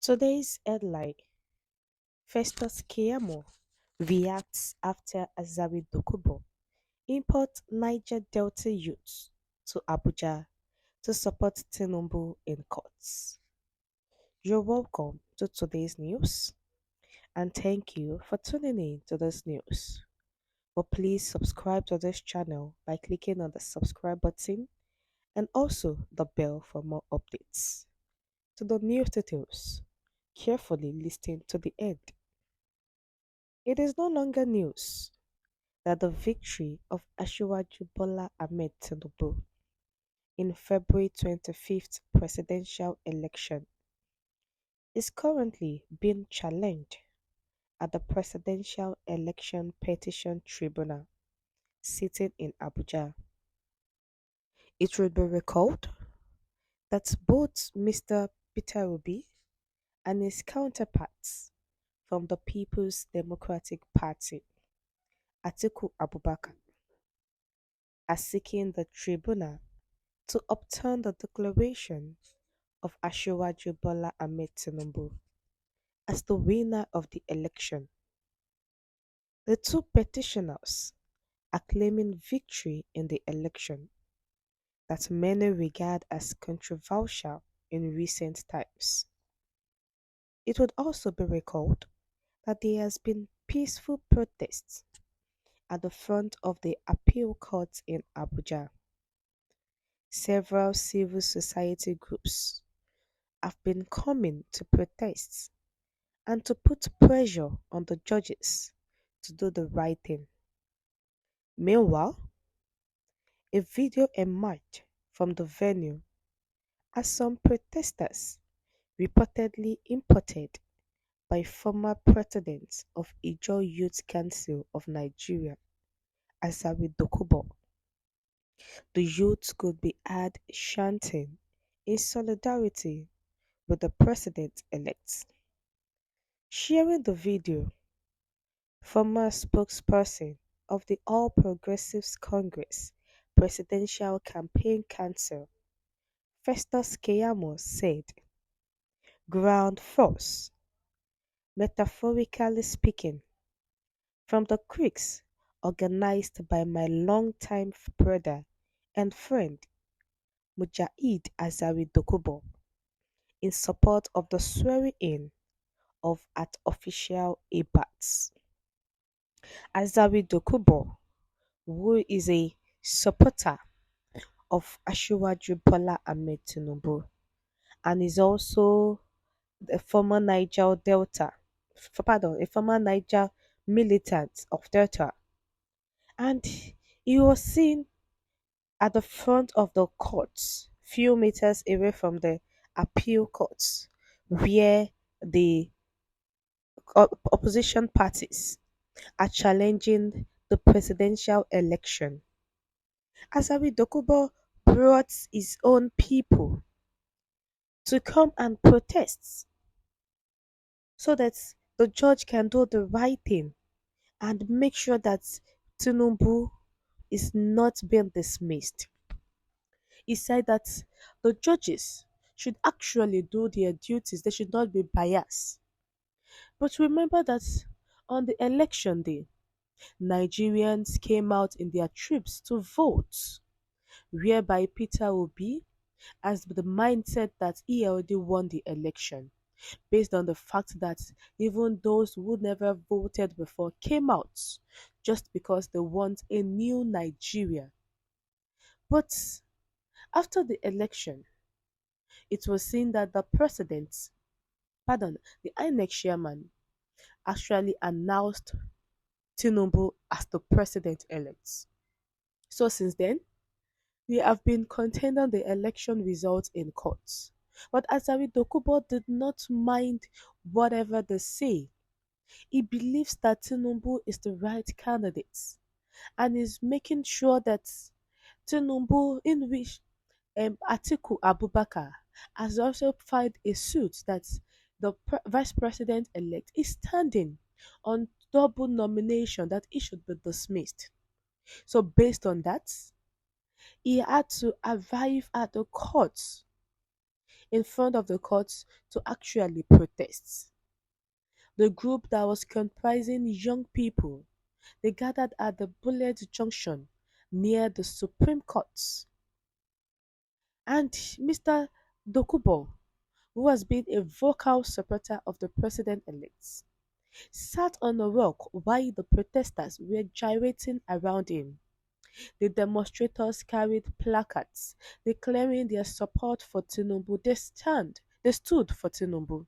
Today's headline: Festus Keyamo reacts after Asari Dokubo import Niger Delta youths to Abuja to support Tinubu in courts. You're welcome to today's news and thank you for tuning in to this news. But please subscribe to this channel by clicking on the subscribe button and also the bell for more updates. To the news details, carefully listen to the end. It is no longer news that the victory of Asiwaju Bola Ahmed Tinubu in February 25th presidential election is currently being challenged at the Presidential Election Petition Tribunal sitting in Abuja. It would be recalled that both Mr. Peter Obi and his counterparts from the People's Democratic Party, Atiku Abubakar, are seeking the tribunal to upturn the declaration of Asiwaju Bola Ahmed Tinubu as the winner of the election. The two petitioners are claiming victory in the election that many regard as controversial in recent times. It would also be recalled that there has been peaceful protests at the front of the appeal court in Abuja. Several civil society groups have been coming to protest and to put pressure on the judges to do the right thing. Meanwhile, a video emerged from the venue as some protesters, reportedly imported by former president of Ijaw Youth Council of Nigeria, Asari Dokubo. The youth could be heard chanting in solidarity with the president-elect. Sharing the video, former spokesperson of the All Progressives Congress Presidential Campaign Council, Festus Keyamo said, "Ground force, metaphorically speaking, from the creeks organized by my longtime brother and friend Mujahid Asari Dokubo in support of the swearing-in of artificial Abats. Asari Dokubo, who is a supporter of Asiwaju Bola Ahmed Tinubu and is also a former a former Niger militant of Delta, and he was seen at the front of the courts, few meters away from the appeal courts, where the opposition parties are challenging the presidential election. Asari Dokubo brought his own people to come and protest so that the judge can do the right thing and make sure that Tinubu is not being dismissed. He said that the judges should actually do their duties, they should not be biased. But remember that on the election day, Nigerians came out in their troops to vote, whereby Peter Obi has the mindset that he already won the election, based on the fact that even those who never voted before came out just because they want a new Nigeria. But after the election, it was seen that the INEC chairman actually announced Tinubu as the president-elect. So since then, we have been contending the election results in courts. But Asari Dokubo did not mind whatever they say. He believes that Tinubu is the right candidate and is making sure that Tinubu, in which Atiku Abubakar has also filed a suit that the vice president elect is standing on double nomination that he should be dismissed. So, based on that, he had to arrive at the court in front of the courts to actually protest. The group that was comprising young people, they gathered at the Bullet Junction near the Supreme Court. And Mr. Dokubo, who has been a vocal supporter of the president-elect, sat on a rock while the protesters were gyrating around him. The demonstrators carried placards declaring their support for Tinubu. They stood for Tinubu.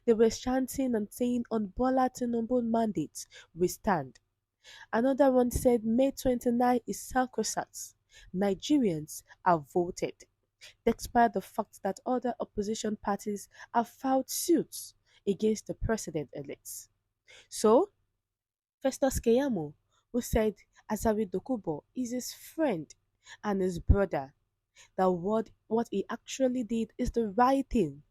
They were chanting and saying, "On Bola Tinubu mandate, we stand." Another one said, "May 29 is sacrosanct. Nigerians have voted," despite the fact that other opposition parties have filed suits against the president-elect. So, Festus Keyamo, who said Asari Dokubo is his friend and his brother, that what he actually did is the right thing,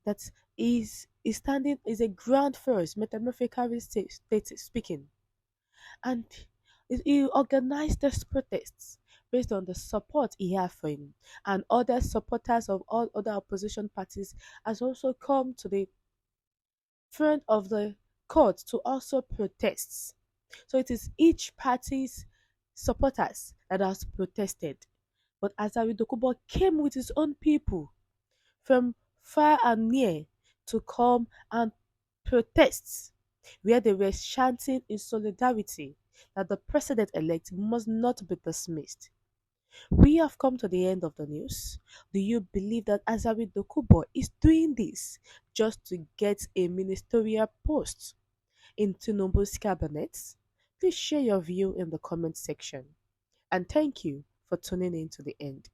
that is standing is a ground first, metaphorically speaking, and he organized these protests based on the support he had for him, and other supporters of all other opposition parties has also come to the front of the court to also protest. So it is each party's supporters that has protested. But Azari Dokubo came with his own people from far and near to come and protest, where they were chanting in solidarity that the president elect must not be dismissed. We have come to the end of the news. Do you believe that Azari Dokubo is doing this just to get a ministerial post in Tinubu's cabinet? Please share your view in the comment section. And thank you for tuning in to the end.